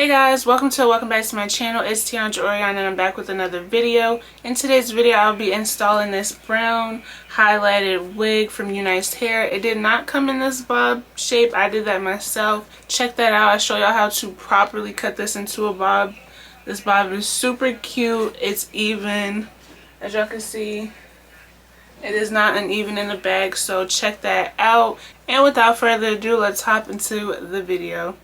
Hey guys, welcome back to my channel. It's Tiandra Orion and I'm back with another video. In today's video I'll be installing this brown highlighted wig from Unice Hair. It did not come in this bob shape. I did that myself. Check that out. I'll show y'all how to properly cut this into a bob. This bob is super cute. It's even. As y'all can see, it is not uneven in the back, so check that out. And without further ado, let's hop into the video.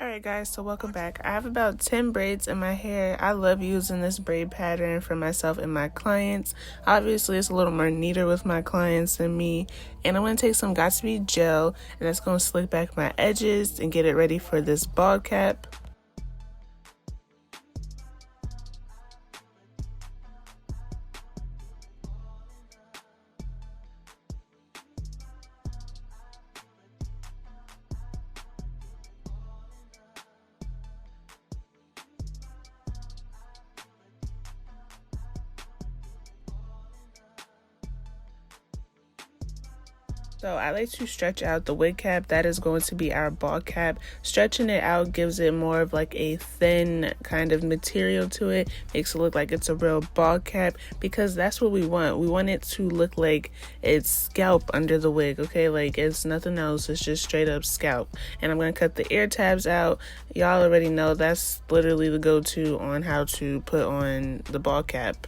Alright guys, so welcome back. I have about 10 braids in my hair. I love using this braid pattern for myself and my clients. Obviously it's a little more neater with my clients than me. And I'm going to take some Got2b gel and that's going to slick back my edges and get it ready for this bald cap. So I like to stretch out the wig cap. That is going to be our bald cap. Stretching it out gives it more of like a thin kind of material to it. Makes it look like it's a real bald cap because that's what we want. We want it to look like it's scalp under the wig, okay? Like it's nothing else. It's just straight up scalp. And I'm going to cut the ear tabs out. Y'all already know that's literally the go-to on how to put on the bald cap.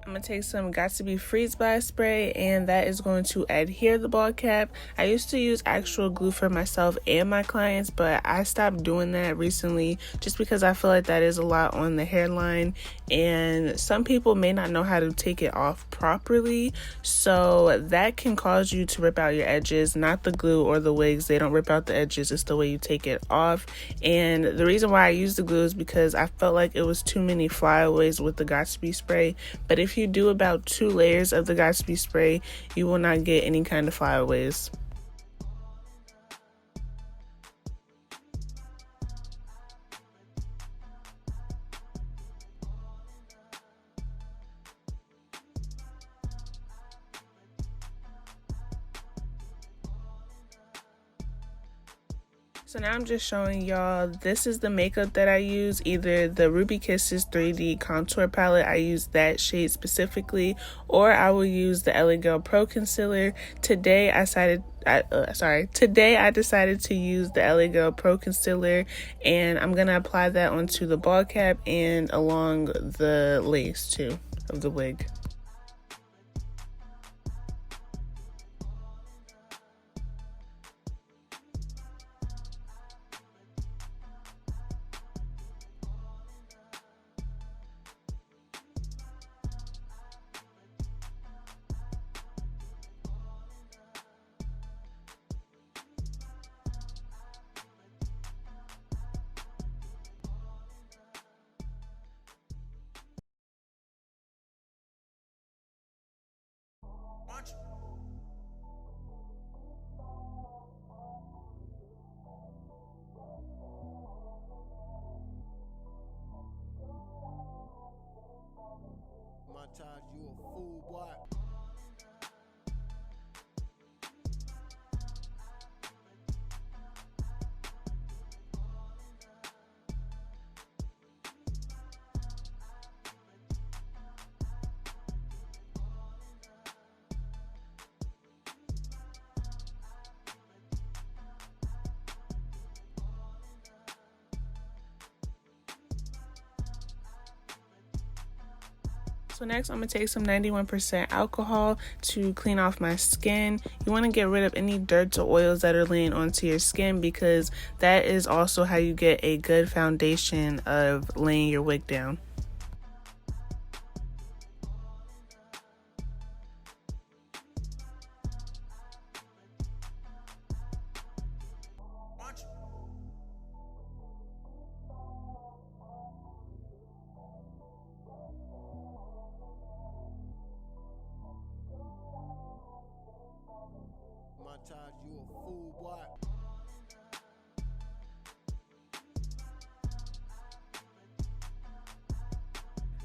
I'm going to take some Got2b Freeze By spray and that is going to adhere the bald cap. I used to use actual glue for myself and my clients, but I stopped doing that recently just because I feel like that is a lot on the hairline and some people may not know how to take it off properly, so that can cause you to rip out your edges. Not the glue or the wigs, they don't rip out the edges, it's the way you take it off. And the reason why I use the glue is because I felt like it was too many flyaways with the Got2b spray, but if you do about 2 layers of the Got2b spray, you will not get any kind of flyaways. So now I'm just showing y'all, this is the makeup that I use, either the Ruby Kisses 3D contour palette, I use that shade specifically, or I will use the LA Girl Pro Concealer. Today I decided to use the LA Girl Pro Concealer and I'm gonna apply that onto the bald cap and along the lace too of the wig. My child, you a fool, boy. So next I'm going to take some 91% alcohol to clean off my skin. You want to get rid of any dirt or oils that are laying onto your skin because that is also how you get a good foundation of laying your wig down. My child, you a fool, boy.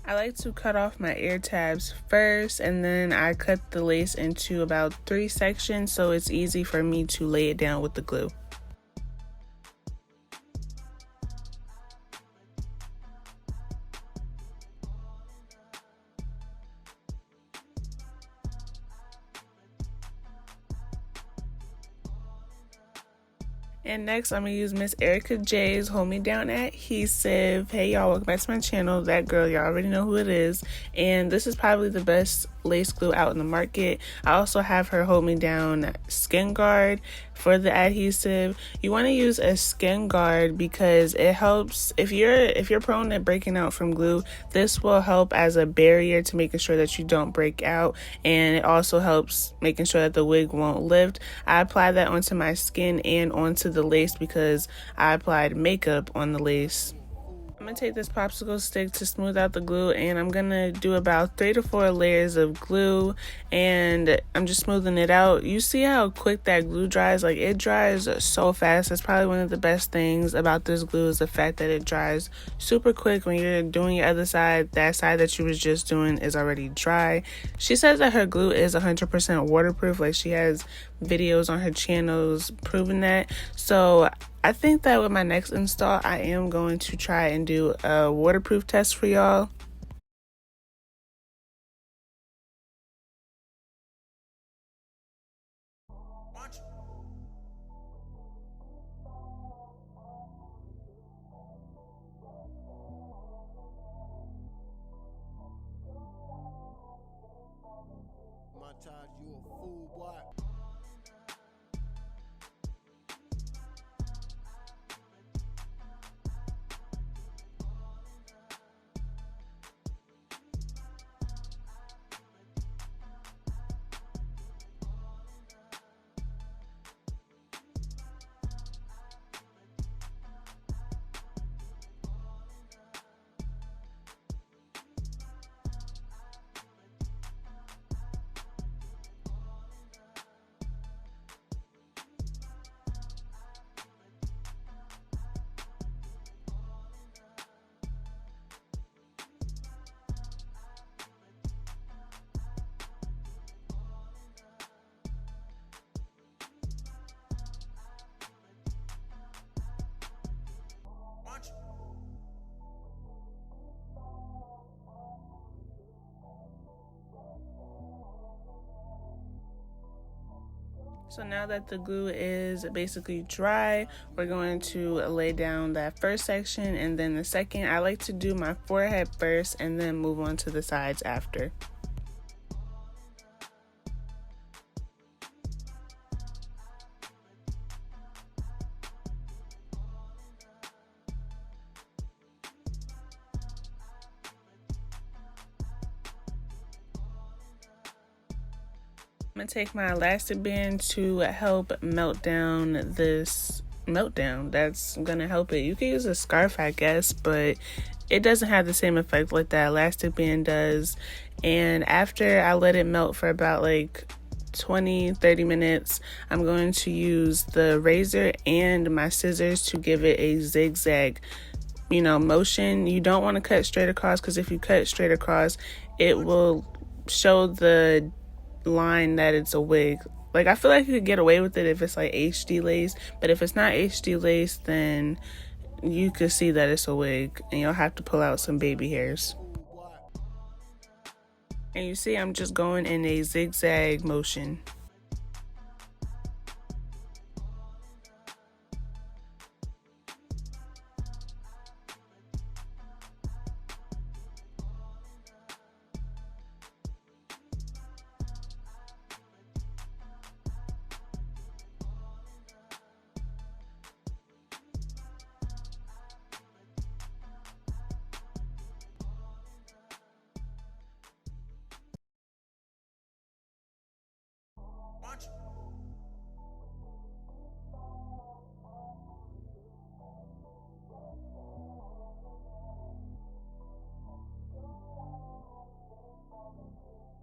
I like to cut off my ear tabs first, and then I cut the lace into about 3 sections so it's easy for me to lay it down with the glue. And next, I'm going to use Miss Erica J's Hold Me Down Adhesive. Hey, y'all, welcome back to my channel. That girl, y'all already know who it is. And this is probably the best lace glue out in the market. I also have her Hold Me Down Skin Guard for the adhesive. You want to use a skin guard because it helps if you're prone to breaking out from glue. This will help as a barrier to making sure that you don't break out, and it also helps making sure that the wig won't lift. I apply that onto my skin and onto the lace because I applied makeup on the lace. I'm going to take this popsicle stick to smooth out the glue, and I'm going to do about 3 to 4 layers of glue, and I'm just smoothing it out. You see how quick that glue dries? Like, it dries so fast. That's probably one of the best things about this glue is the fact that it dries super quick when you're doing your other side. That side that you was just doing is already dry. She says that her glue is 100% waterproof. Like, she has videos on her channels proving that. So I think that with my next install, I am going to try and do a waterproof test for y'all. Montage, you a fool, boy. So now that the glue is basically dry, we're going to lay down that first section and then the second. I like to do my forehead first and then move on to the sides after. I'm gonna take my elastic band to help melt down this meltdown. That's gonna help it. You can use a scarf, I guess, but it doesn't have the same effect like that elastic band does. And after I let it melt for about like 20-30 minutes, I'm going to use the razor and my scissors to give it a zigzag motion. You don't want to cut straight across, because if you cut straight across, it will show the line that it's a wig. Like, I feel like you could get away with it if it's like HD lace, but if it's not HD lace, then you could see that it's a wig and you'll have to pull out some baby hairs. And you see I'm just going in a zigzag motion.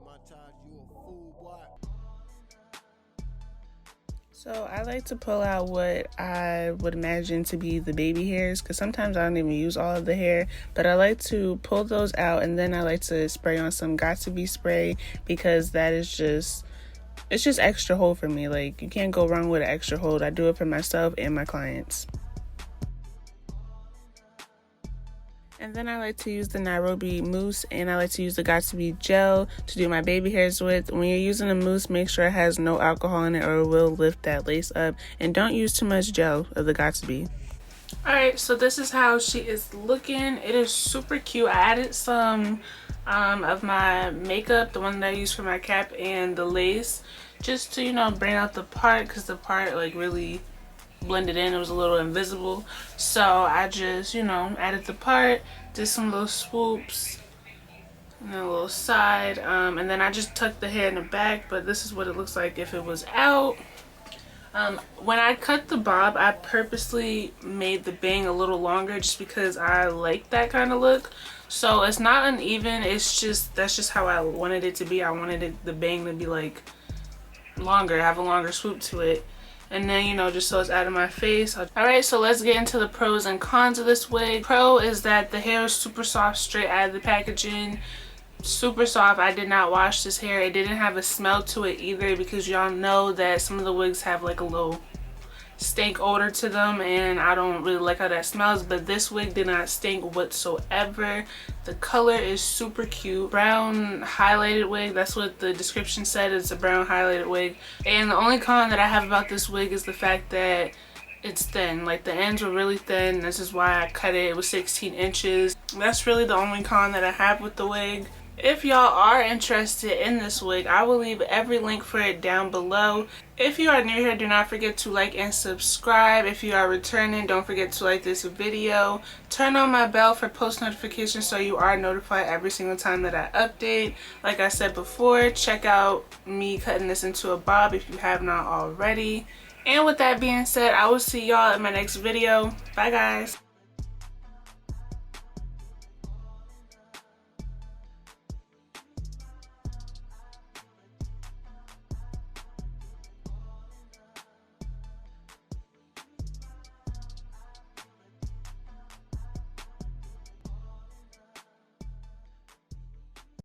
Montage, you a fool, boy. So I like to pull out what I would imagine to be the baby hairs, because sometimes I don't even use all of the hair, but I like to pull those out, and then I like to spray on some Got2b spray, because that is just, it's just extra hold for me. Like, you can't go wrong with an extra hold. I do it for myself and my clients. And then I like to use the Nairobi mousse, and I like to use the Got2b gel to do my baby hairs with. When you're using a mousse, make sure it has no alcohol in it or it will lift that lace up. And don't use too much gel of the Got2b. Alright, so this is how she is looking. It is super cute. I added some of my makeup, the one that I use for my cap, and the lace, just to, you know, bring out the part, because the part like really blended in. It was a little invisible, so I just, you know, added the part, did some little swoops and a little side, and then I just tucked the hair in the back. But this is what it looks like if it was out. When I cut the bob, I purposely made the bang a little longer just because I like that kind of look. So it's not uneven, it's just, that's just how I wanted it to be. I wanted the bang to be like longer, have a longer swoop to it. And then, you know, just so it's out of my face. Alright, so let's get into the pros and cons of this wig. Pro is that the hair is super soft straight out of the packaging. Super soft. I did not wash this hair. It didn't have a smell to it either, because y'all know that some of the wigs have like a little stink odor to them, and I don't really like how that smells. But this wig did not stink whatsoever. The color is super cute. Brown highlighted wig, that's what the description said. It's a brown highlighted wig. And the only con that I have about this wig is the fact that it's thin. Like, the ends were really thin. This is why I cut it. It was 16 inches. That's really the only con that I have with the wig. If y'all are interested in this wig, I will leave every link for it down below. If you are new here, do not forget to like and subscribe. If you are returning, don't forget to like this video. Turn on my bell for post notifications so you are notified every single time that I update. Like I said before, check out me cutting this into a bob if you have not already. And with that being said, I will see y'all in my next video. Bye guys.